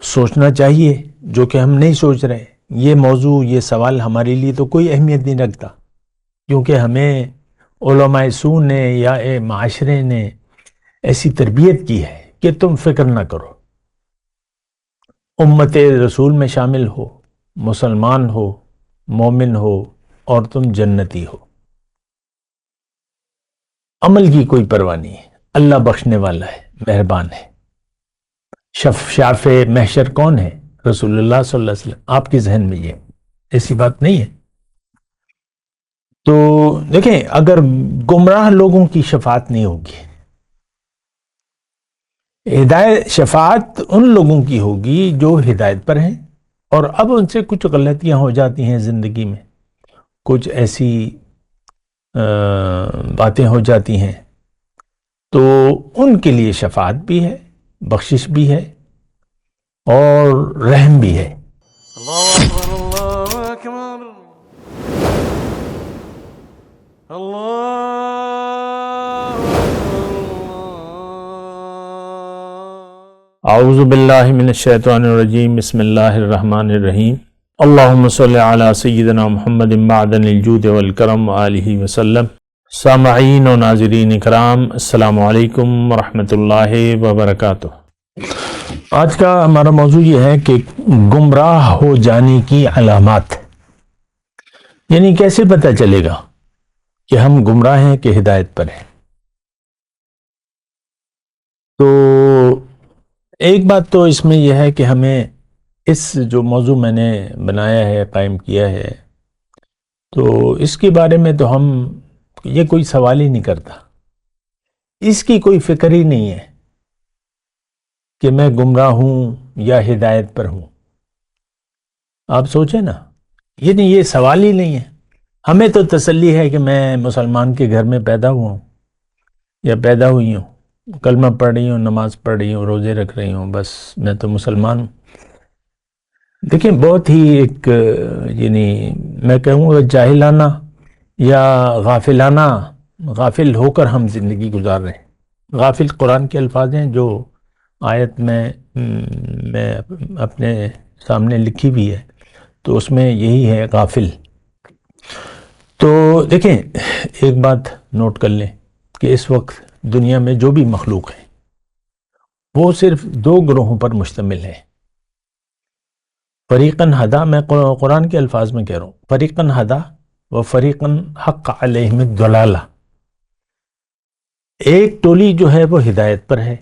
سوچنا چاہیے جو کہ ہم نہیں سوچ رہے. یہ موضوع، یہ سوال ہمارے لیے تو کوئی اہمیت نہیں رکھتا، کیونکہ ہمیں علماء سو نے یا معاشرے نے ایسی تربیت کی ہے کہ تم فکر نہ کرو، امت رسول میں شامل ہو، مسلمان ہو، مومن ہو اور تم جنتی ہو. عمل کی کوئی پرواہ نہیں ہے. اللہ بخشنے والا ہے، مہربان ہے. شفاف محشر کون ہے؟ رسول اللہ صلی اللہ علیہ وسلم. آپ کے ذہن میں یہ ایسی بات نہیں ہے؟ تو دیکھیں، اگر گمراہ لوگوں کی شفاعت نہیں ہوگی، ہدایت شفاعت ان لوگوں کی ہوگی جو ہدایت پر ہیں، اور اب ان سے کچھ غلطیاں ہو جاتی ہیں زندگی میں، کچھ ایسی باتیں ہو جاتی ہیں، تو ان کے لیے شفاعت بھی ہے، بخشش بھی ہے اور رحم بھی ہے. اللہ اکبر اللہ اکبر اللہ اعوذ باللہ من الشیطان الرجیم. بسم اللہ الرحمن الرحیم. اللہم صلی علی سیدنا محمد معدن الجود والکرم آلہ وسلم. سامعین و ناظرین کرام، السلام علیکم ورحمۃ اللہ وبرکاتہ. آج کا ہمارا موضوع یہ ہے کہ گمراہ ہو جانے کی علامات، یعنی کیسے پتہ چلے گا کہ ہم گمراہ ہیں کہ ہدایت پر ہیں. تو ایک بات تو اس میں یہ ہے کہ ہمیں اس جو موضوع میں نے بنایا ہے، قائم کیا ہے، تو اس کے بارے میں تو ہم یہ کوئی سوال ہی نہیں کرتا، اس کی کوئی فکر ہی نہیں ہے کہ میں گمراہ ہوں یا ہدایت پر ہوں. آپ سوچیں نا، یہ سوال ہی نہیں ہے. ہمیں تو تسلی ہے کہ میں مسلمان کے گھر میں پیدا ہوا ہوں یا پیدا ہوئی ہوں، کلمہ پڑھ رہی ہوں، نماز پڑھ رہی ہوں، روزے رکھ رہی ہوں، بس میں تو مسلمان ہوں. دیکھیں، بہت ہی ایک یعنی میں کہوں گا جاہلانہ یا غافل ہو کر ہم زندگی گزار رہے ہیں. غافل قرآن کے الفاظ ہیں جو آیت میں اپنے سامنے لکھی بھی ہے، تو اس میں یہی ہے، غافل. تو دیکھیں، ایک بات نوٹ کر لیں کہ اس وقت دنیا میں جو بھی مخلوق ہے وہ صرف دو گروہوں پر مشتمل ہے. فریقاً ہدا، میں قرآن کے الفاظ میں کہہ رہا ہوں، فریقاً ہدا و فریقاً حق علیہم الضلالہ. ایک ٹولی جو ہے وہ ہدایت پر ہے،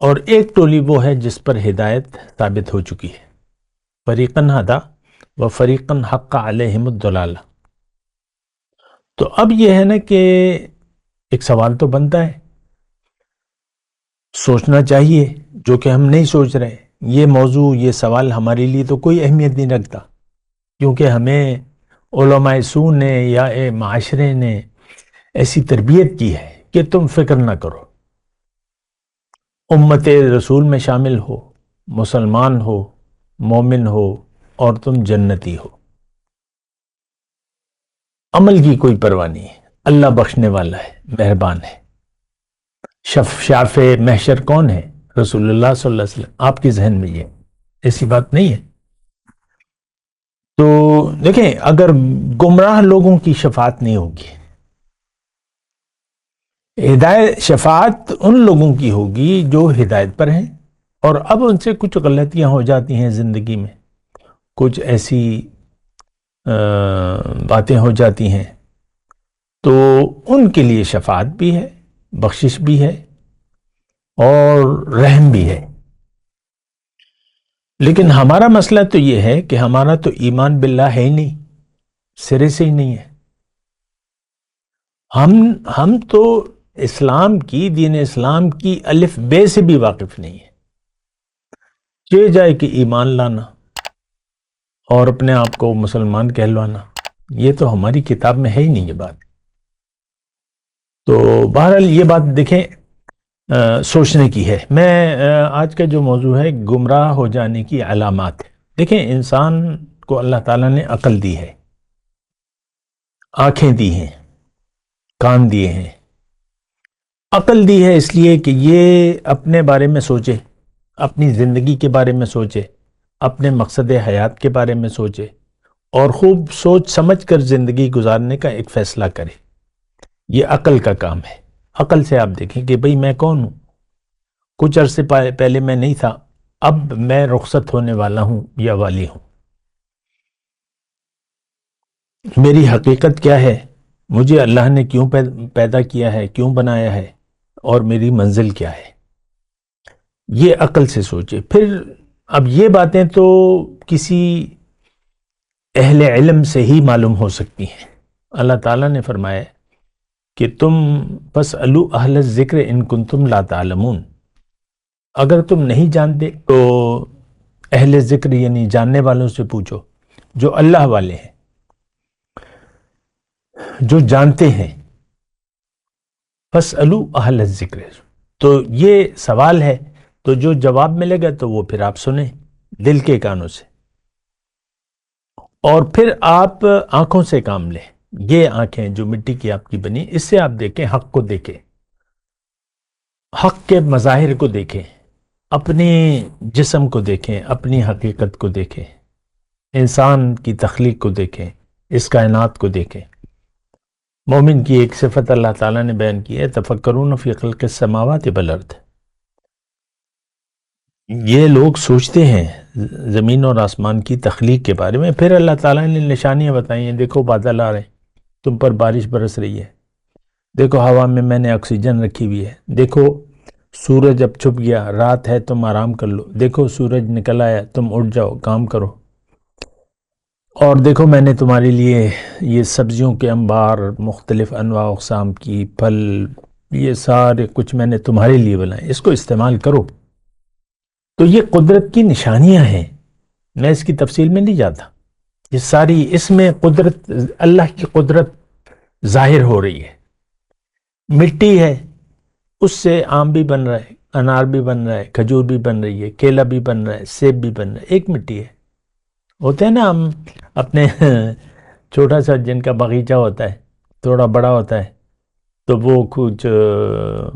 اور ایک ٹولی وہ ہے جس پر ہدایت ثابت ہو چکی ہے. فریقاً ہدا و فریقاً حق علیہم الضلالہ. تو اب یہ ہے نا کہ ایک سوال تو بنتا ہے، سوچنا چاہیے جو کہ ہم نہیں سوچ رہے. یہ موضوع، یہ سوال ہمارے لیے تو کوئی اہمیت نہیں رکھتا، کیونکہ ہمیں علماء سو نے یا معاشرے نے ایسی تربیت کی ہے کہ تم فکر نہ کرو، امت رسول میں شامل ہو، مسلمان ہو، مومن ہو اور تم جنتی ہو. عمل کی کوئی پرواہ نہیں ہے. اللہ بخشنے والا ہے، مہربان ہے. شفاف محشر کون ہے؟ رسول اللہ صلی اللہ علیہ وسلم. آپ کے ذہن میں یہ ایسی بات نہیں ہے؟ تو دیکھیں، اگر گمراہ لوگوں کی شفاعت نہیں ہوگی، ہدایت شفاعت ان لوگوں کی ہوگی جو ہدایت پر ہیں، اور اب ان سے کچھ غلطیاں ہو جاتی ہیں زندگی میں، کچھ ایسی باتیں ہو جاتی ہیں، تو ان کے لیے شفاعت بھی ہے، بخشش بھی ہے اور رحم بھی ہے. لیکن ہمارا مسئلہ تو یہ ہے کہ ہمارا تو ایمان باللہ ہے ہی نہیں، سرے سے ہی نہیں ہے. ہم تو اسلام کی، دین اسلام کی الف بے سے بھی واقف نہیں ہے. چہ جائے کہ ایمان لانا اور اپنے آپ کو مسلمان کہلوانا، یہ تو ہماری کتاب میں ہے ہی نہیں یہ بات. تو بہرحال یہ بات دیکھیں، سوچنے کی ہے. میں آج کا جو موضوع ہے گمراہ ہو جانے کی علامات. دیکھیں، انسان کو اللہ تعالیٰ نے عقل دی ہے، آنکھیں دی ہیں، کان دیے ہیں. عقل دی ہے اس لیے کہ یہ اپنے بارے میں سوچے اپنی زندگی کے بارے میں سوچے، اپنے مقصد حیات کے بارے میں سوچے اور خوب سوچ سمجھ کر زندگی گزارنے کا ایک فیصلہ کرے۔ یہ عقل کا کام ہے۔ عقل سے آپ دیکھیں کہ بھئی میں کون ہوں؟ کچھ عرصے پہلے میں نہیں تھا، اب میں رخصت ہونے والا ہوں یا والی ہوں۔ میری حقیقت کیا ہے؟ مجھے اللہ نے کیوں پیدا کیا ہے، کیوں بنایا ہے، اور میری منزل کیا ہے؟ یہ عقل سے سوچے۔ پھر اب یہ باتیں تو کسی اہل علم سے ہی معلوم ہو سکتی ہیں۔ اللہ تعالیٰ نے فرمایا کہ تم فاسألوا اہل الذکر ان کنتم لا تعلمون، اگر تم نہیں جانتے تو اہل ذکر یعنی جاننے والوں سے پوچھو، جو اللہ والے ہیں، جو جانتے ہیں۔ فاسألوا اہل الذکر، تو یہ سوال ہے، تو جو جواب ملے گا تو وہ پھر آپ سنیں دل کے کانوں سے، اور پھر آپ آنکھوں سے کام لیں۔ یہ آنکھیں جو مٹی کی آپ کی بنی، اس سے آپ دیکھیں، حق کو دیکھیں، حق کے مظاہر کو دیکھیں، اپنے جسم کو دیکھیں، اپنی حقیقت کو دیکھیں، انسان کی تخلیق کو دیکھیں، اس کائنات کو دیکھیں۔ مومن کی ایک صفت اللہ تعالیٰ نے بیان کی ہے، تفکرون فی خلق السماوات والارض۔ یہ لوگ سوچتے ہیں زمین اور آسمان کی تخلیق کے بارے میں۔ پھر اللہ تعالیٰ نے نشانیاں بتائی ہیں، دیکھو بادل آ رہے ہیں، تم پر بارش برس رہی ہے، دیکھو ہوا میں نے آکسیجن رکھی ہوئی ہے، دیکھو سورج اب چھپ گیا، رات ہے تم آرام کر لو، دیکھو سورج نکل آیا تم اٹھ جاؤ کام کرو، اور دیکھو میں نے تمہارے لیے یہ سبزیوں کے انبار، مختلف انواع اقسام کی پھل، یہ سارے کچھ میں نے تمہارے لیے بنائے، اس کو استعمال کرو۔ تو یہ قدرت کی نشانیاں ہیں، میں اس کی تفصیل میں نہیں جاتا، یہ ساری اس میں قدرت، اللہ کی قدرت ظاہر ہو رہی ہے۔ مٹی ہے، اس سے آم بھی بن رہا ہے، انار بھی بن رہا ہے، کھجور بھی بن رہی ہے، کیلا بھی بن رہا ہے، سیب بھی بن رہا ہے، ایک مٹی ہے۔ ہوتے ہیں نا ہم اپنے چھوٹا سا جن کا باغیچہ ہوتا ہے، تھوڑا بڑا ہوتا ہے، تو وہ کچھ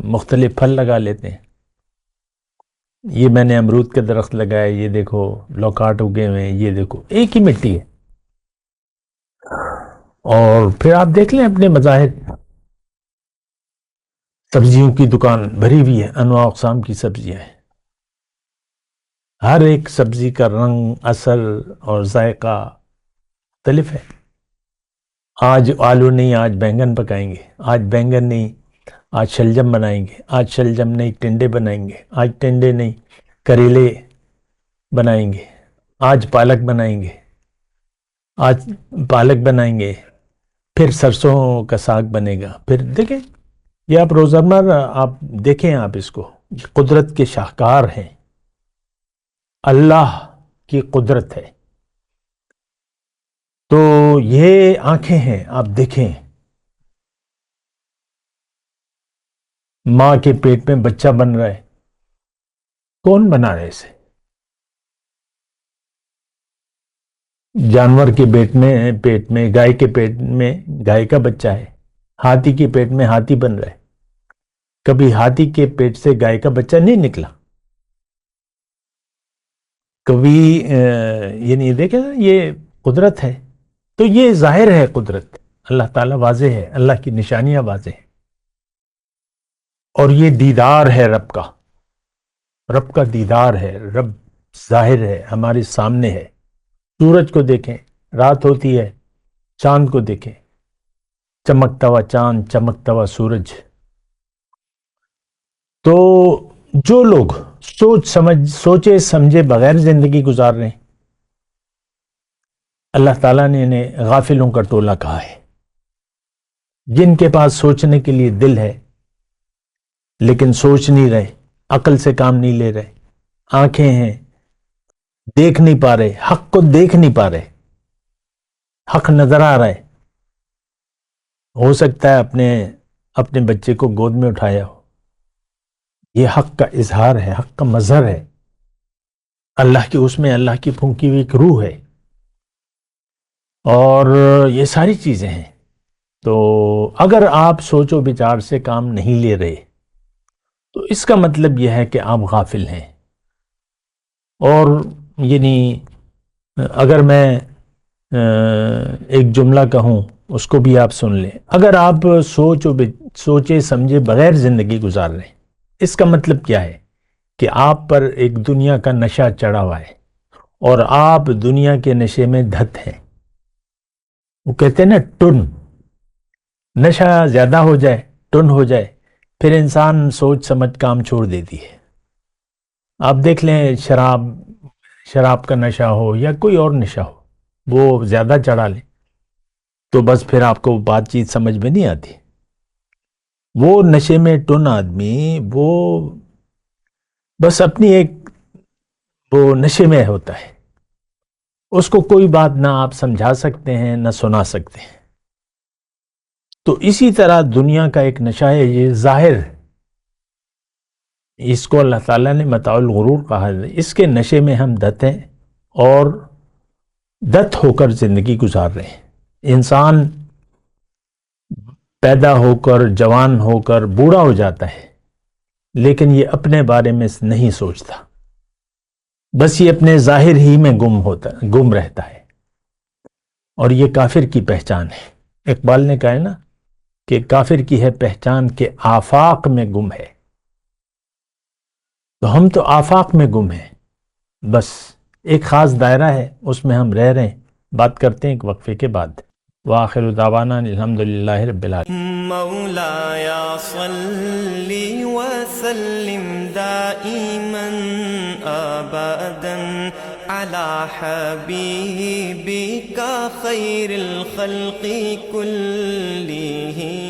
مختلف پھل لگا لیتے ہیں۔ یہ میں نے امرود کا درخت لگایا، یہ دیکھو لوکاٹ اگے ہوئے ہیں، یہ دیکھو ایک ہی مٹی ہے۔ اور پھر آپ دیکھ لیں اپنے مظاہر، سبزیوں کی دکان بھری ہوئی ہے، انواع اقسام کی سبزیاں ہیں، ہر ایک سبزی کا رنگ، اثر اور ذائقہ مختلف ہے۔ آج آلو نہیں، آج بینگن پکائیں گے، آج بینگن نہیں، آج شلجم بنائیں گے، آج شلجم نہیں ٹنڈے بنائیں گے، آج ٹنڈے نہیں کریلے بنائیں گے، آج پالک بنائیں گے، آج پالک بنائیں گے، پھر سرسوں کا ساگ بنے گا، پھر دیکھیں یہ آپ روزمرہ آپ دیکھیں، آپ اس کو، قدرت کے شاہکار ہیں، اللہ کی قدرت ہے۔ تو یہ آنکھیں ہیں، آپ دیکھیں، ماں کے پیٹ میں بچہ بن رہا ہے، کون بنا رہا ہے اسے؟ جانور کے پیٹ میں گائے کے پیٹ میں گائے کا بچہ ہے، ہاتھی کے پیٹ میں ہاتھی بن رہا ہے، کبھی ہاتھی کے پیٹ سے گائے کا بچہ نہیں نکلا، کبھی یعنی دیکھیں یہ قدرت ہے۔ تو یہ ظاہر ہے قدرت، اللہ تعالیٰ واضح ہے، اللہ کی نشانیاں واضح ہیں، اور یہ دیدار ہے رب کا، رب کا دیدار ہے، رب ظاہر ہے، ہمارے سامنے ہے۔ سورج کو دیکھیں، رات ہوتی ہے، چاند کو دیکھیں، چمکتا ہوا چاند، چمکتا ہوا سورج۔ تو جو لوگ سوچے سمجھے بغیر زندگی گزار رہے ہیں، اللہ تعالیٰ نے انہیں غافلوں کا ٹولہ کہا ہے۔ جن کے پاس سوچنے کے لیے دل ہے لیکن سوچ نہیں رہے، عقل سے کام نہیں لے رہے، آنکھیں ہیں دیکھ نہیں پا رہے، حق کو دیکھ نہیں پا رہے، حق نظر آ رہا ہے، ہو سکتا ہے اپنے بچے کو گود میں اٹھایا ہو، یہ حق کا اظہار ہے، حق کا مظہر ہے، اللہ کی، اس میں اللہ کی پھونکی ہوئی ایک روح ہے، اور یہ ساری چیزیں ہیں۔ تو اگر آپ سوچ و بچار سے کام نہیں لے رہے تو اس کا مطلب یہ ہے کہ آپ غافل ہیں، اور یعنی اگر میں ایک جملہ کہوں اس کو بھی آپ سن لیں. اگر آپ سوچے سمجھے بغیر زندگی گزار رہے ہیں، اس کا مطلب کیا ہے کہ آپ پر ایک دنیا کا نشہ چڑھا ہوا ہے اور آپ دنیا کے نشے میں دھت ہیں. وہ کہتے ہیں نا ٹن، نشہ زیادہ ہو جائے، ٹن ہو جائے، پھر انسان سوچ سمجھ کام چھوڑ دیتی ہے. آپ دیکھ لیں شراب کا نشہ ہو یا کوئی اور نشہ ہو، وہ زیادہ چڑھا لیں تو بس پھر آپ کو بات چیت سمجھ میں نہیں آتی. وہ نشے میں ٹن آدمی وہ بس اپنی ایک وہ نشے میں ہوتا ہے، اس کو کوئی بات نہ آپ سمجھا سکتے ہیں نہ سنا سکتے ہیں. تو اسی طرح دنیا کا ایک نشہ ہے، یہ ظاہر، اس کو اللہ تعالیٰ نے متاع الغرور کہا ہے. اس کے نشے میں ہم دت ہیں اور دت ہو کر زندگی گزار رہے ہیں. انسان پیدا ہو کر، جوان ہو کر بوڑھا ہو جاتا ہے، لیکن یہ اپنے بارے میں نہیں سوچتا، بس یہ اپنے ظاہر ہی میں گم رہتا ہے. اور یہ کافر کی پہچان ہے. اقبال نے کہا ہے نا کہ کافر کی ہے پہچان کہ آفاق میں گم ہے. تو ہم تو آفاق میں گم ہیں، بس ایک خاص دائرہ ہے، اس میں ہم رہ رہے ہیں. بات کرتے ہیں ایک وقفے کے بعد. وآخر دعوانا الحمدللہ رب العالمین. مولایا صلی وسلم دائما ابدا على حبیبک خیر الخلق کلہم.